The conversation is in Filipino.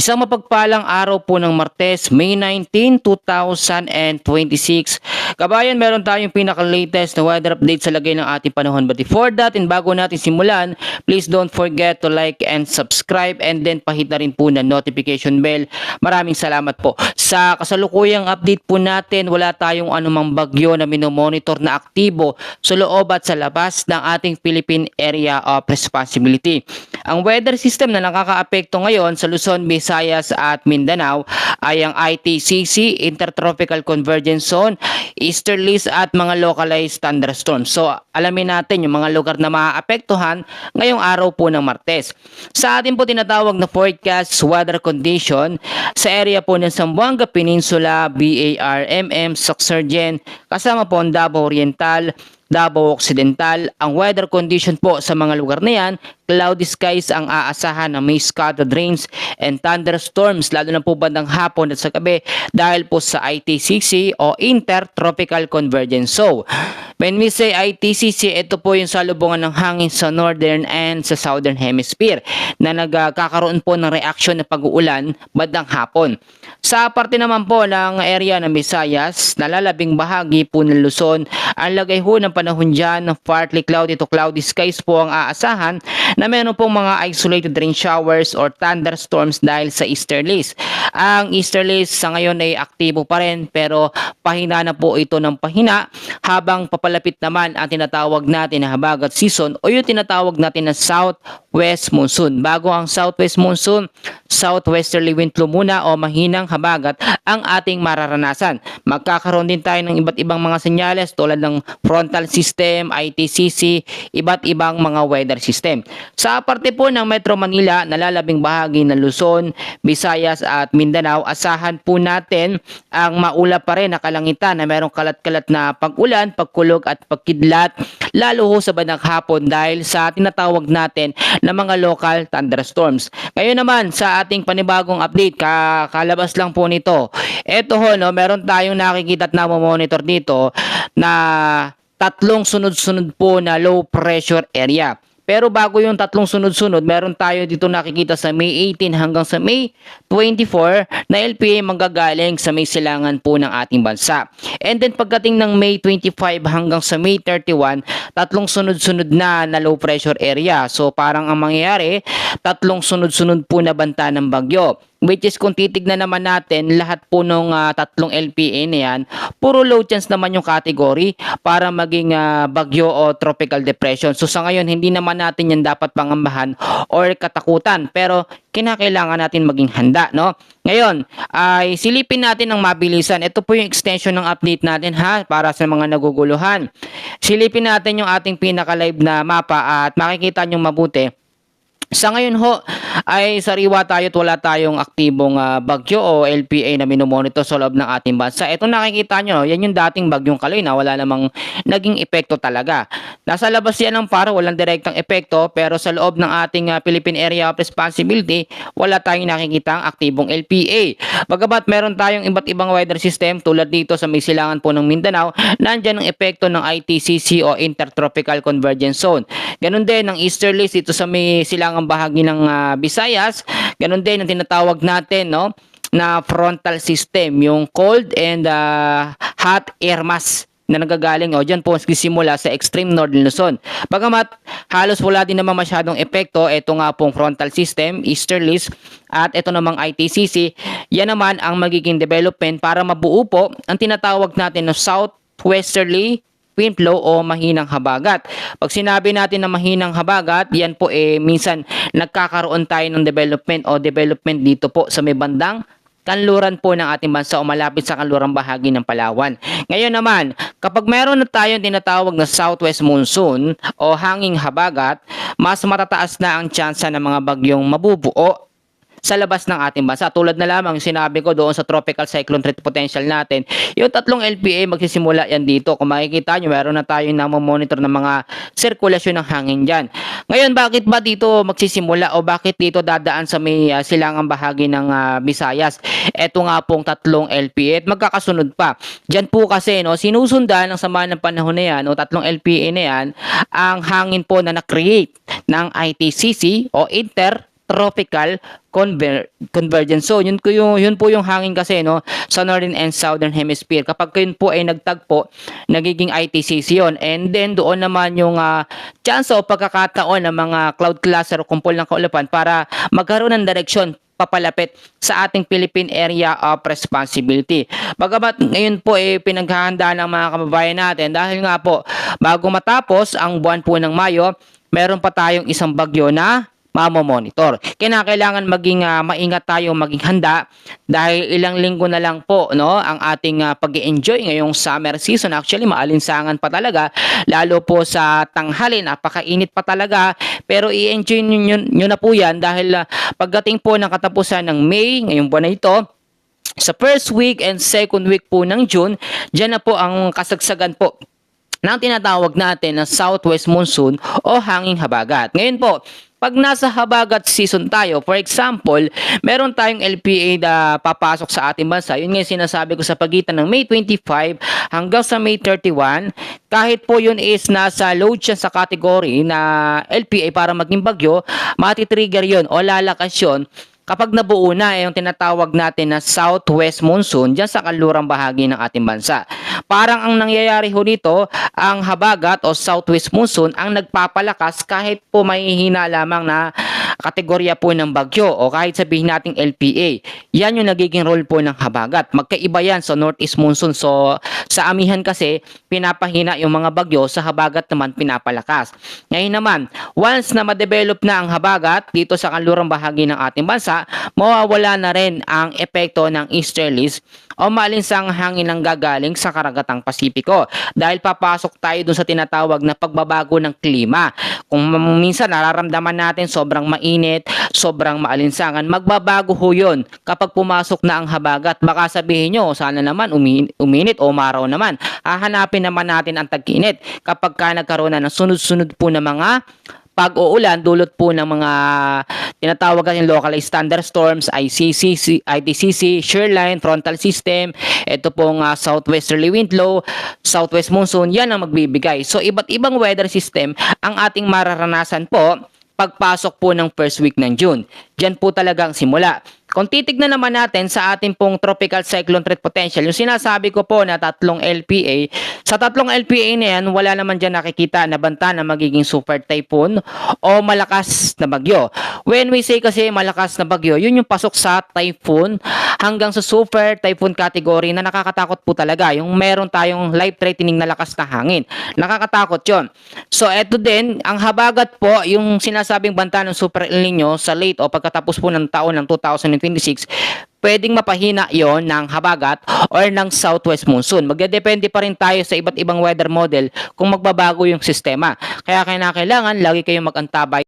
Isang mapagpalang araw po ng Martes, May 19, 2026. Kabayan, meron tayong pinaka-latest na weather update sa lagay ng ating panahon. But before that, and bago natin simulan, please don't forget to like and subscribe and then pahit na rin po na notification bell. Maraming salamat po. Sa kasalukuyang update po natin, wala tayong anumang bagyo na minomonitor na aktibo sa loob at sa labas ng ating Philippine Area of Responsibility. Ang weather system na nakakaapekto ngayon sa Luzon, Visayas at Mindanao ay ang ITCC, Intertropical Convergence Zone, Easterlies at mga localized thunderstorms. So alamin natin yung mga lugar na maaapektuhan ngayong araw po ng Martes. Sa atin po tinatawag na forecast weather condition sa area po ng Zamboanga Peninsula, BAR-MM, Sorsogon, kasama po ang Davao Oriental, Davao Occidental. Ang weather condition po sa mga lugar na yan, cloudy skies ang aasahan na may scattered rains and thunderstorms lalo na po bandang hapon at sa gabi dahil po sa ITCC o Intertropical Convergence Zone. When we say ITCC, ito po yung salubungan ng hangin sa northern and sa southern hemisphere na nagkakaroon po ng reaksyon na pag-uulan bandang hapon. Sa parte naman po ng area ng Visayas, nalalabing bahagi po ng Luzon, ang lagay ho ng panahon dyan ng partly cloudy to cloudy skies po ang aasahan na meron pong mga isolated rain showers or thunderstorms dahil sa easterlies. Ang easterlies sa ngayon ay aktibo pa rin pero pahina na po ito ng pahina habang papalapit naman ang tinatawag natin na habagat season o yung tinatawag natin na southwest monsoon. Bago ang southwest monsoon, southwesterly wind flow muna o mahinang habagat ang ating mararanasan. Magkakaroon din tayo ng iba't ibang mga senyales tulad ng frontal system, ITCC, iba't ibang mga weather system. Sa parte po ng Metro Manila, nalalabing bahagi ng Luzon, Visayas at Mindanao, asahan po natin ang maulap pa rin na kalangitan na merong kalat-kalat na pag-ulan, pagkulog at pagkidlat, lalo ho sa bandang hapon dahil sa tinatawag natin na mga local thunderstorms. Ngayon naman sa ating panibagong update, kalabas lang po nito. Ito ho, no, meron tayong nakikita at namomonitor dito na tatlong sunod-sunod po na low pressure area. Pero bago yung tatlong sunod-sunod, meron tayo dito nakikita sa May 18 hanggang sa May 24 na LPA manggagaling sa may silangan po ng ating bansa. And then pagdating ng May 25 hanggang sa May 31, tatlong sunod-sunod na low pressure area. So parang ang mangyayari, tatlong sunod-sunod po na banta ng bagyo. Which is kung titignan naman natin lahat po ng tatlong LPA na yan, puro low chance naman yung category para maging bagyo o tropical depression. So sa ngayon hindi naman natin yan dapat pangambahan or katakutan pero kinakailangan natin maging handa, no? Ngayon ay silipin natin ng mabilisan. Ito po yung extension ng update natin para sa mga naguguluhan. Silipin natin yung ating pinaka-live na mapa at makikita nyo mabuti. Sa ngayon ho ay sariwa tayo at wala tayong aktibong bagyo o LPA na minomonitor sa loob ng ating bansa. Ito nakikita nyo, yan yung dating bagyong Kaloy na wala namang naging epekto talaga. Nasa labas yan ng paro, walang direktang epekto pero sa loob ng ating Philippine Area of Responsibility, wala tayong nakikita ang aktibong LPA. Bagamat meron tayong iba't ibang weather system tulad dito sa may silangan po ng Mindanao, nandyan ang epekto ng ITCC o Intertropical Convergence Zone. Ganun din ang easterlies dito sa may silangan ang bahagi ng Visayas, ganun din ang tinatawag natin, no, na frontal system, yung cold and hot air mass na nagagaling dyan po simula sa extreme northern Luzon. Bagamat halos wala din naman masyadong epekto, ito nga pong frontal system, easterlies at ito namang ITCC, yan naman ang magiging development para mabuo po ang tinatawag natin na southwesterly wind flow o mahinang habagat. Pag sinabi natin na mahinang habagat, yan po minsan nagkakaroon tayo ng development dito po sa may bandang kanluran po ng ating bansa o malapit sa kanlurang bahagi ng Palawan. Ngayon naman, kapag meron na tayong tinatawag na southwest monsoon o hanging habagat, mas matataas na ang tsansa ng mga bagyong mabubuo sa labas ng ating bansa. Tulad na lamang sinabi ko doon sa tropical cyclone threat potential natin, yung tatlong LPA magsisimula yan dito. Kung makikita nyo, meron na tayong namomonitor ng mga sirkulasyon ng hangin dyan. Ngayon, bakit ba dito magsisimula o bakit dito dadaan sa may silangang bahagi ng Visayas? Ito nga pong tatlong LPA at magkakasunod pa. Dyan po kasi sinusundan ng sama ng panahon na yan, tatlong LPA na yan, ang hangin po na na-create ng ITCC o Inter tropical convergence. So yun po yung hangin kasi no sa northern and southern hemisphere. Kapag yun po ay nagtagpo, nagiging ITCC yun. And then doon naman yung chance o pagkakataon ng mga cloud cluster o kumpol ng kaulapan para magkaroon ng direksyon papalapit sa ating Philippine Area of Responsibility. Bagamat ngayon po pinaghahandaan ng mga kababayan natin dahil nga po bago matapos ang buwan po ng Mayo, meron pa tayong isang bagyo na mamomonitor. Kailangan maging maingat tayo, maging handa dahil ilang linggo na lang po no ang ating pag-enjoy ngayong summer season. Actually, maalinsangan pa talaga lalo po sa tanghali, napakainit pa talaga. Pero i-enjoy nyo na po yan dahil pagdating po ng katapusan ng May, ngayong buwan na ito, sa first week and second week po ng June, dyan na po ang kasagsagan po ng tinatawag natin na southwest monsoon o hanging habagat. Ngayon po, pag nasa habagat season tayo, for example, meron tayong LPA na papasok sa ating bansa. Yun nga yung sinasabi ko sa pagitan ng May 25 hanggang sa May 31. Kahit po yun is nasa load siya sa category na LPA para maging bagyo, matitrigger yun o lalakas yun kapag nabuo na yung tinatawag natin na southwest monsoon dyan sa kanlurang bahagi ng ating bansa. Parang ang nangyayari ho dito, ang habagat o southwest monsoon ang nagpapalakas kahit po mahihina lamang na kategorya po ng bagyo o kahit sabihin nating LPA. Yan yung nagiging role po ng habagat. Magkaiba yan sa northeast monsoon. So sa amihan kasi, pinapahina yung mga bagyo, sa habagat naman pinapalakas. Ngayon naman, once na ma-develop na ang habagat dito sa kanlurang bahagi ng ating bansa, mawawala na rin ang epekto ng easterlies o maalinsang hangin ng gagaling sa karagatang Pasipiko dahil papasok tayo dun sa tinatawag na pagbabago ng klima. Kung minsan nararamdaman natin sobrang mainit, sobrang maalinsangan, magbabago ho yun kapag pumasok na ang habagat. Baka sabihin nyo, sana naman uminit o umaraw naman. Hahanapin naman natin ang tag-init kapag ka nagkaroon na ng sunod-sunod po na mga pag-uulan dulot po ng mga tinatawag natin localized thunderstorms, ITCC, shoreline, frontal system, ito pong southwesterly wind low, southwest monsoon, yan ang magbibigay. So iba't ibang weather system ang ating mararanasan po pagpasok po ng first week ng June. Diyan po talagang simula. Kung titignan naman natin sa ating pong tropical cyclone threat potential, yung sinasabi ko po na tatlong LPA, sa tatlong LPA na yan, wala naman dyan nakikita na banta na magiging super typhoon o malakas na bagyo. When we say kasi malakas na bagyo, yun yung pasok sa typhoon hanggang sa super typhoon category na nakakatakot po talaga. Yung meron tayong life-threatening na lakas na hangin. Nakakatakot yun. So eto din, ang habagat po, yung sinasabing banta ng Super El Nino sa late o pagkatapos po ng taon ng 2026, pwedeng mapahina yon ng habagat or ng southwest monsoon. Magdedepende pa rin tayo sa iba't ibang weather model kung magbabago yung sistema. Kaya kailangan lagi kayong mag-antabay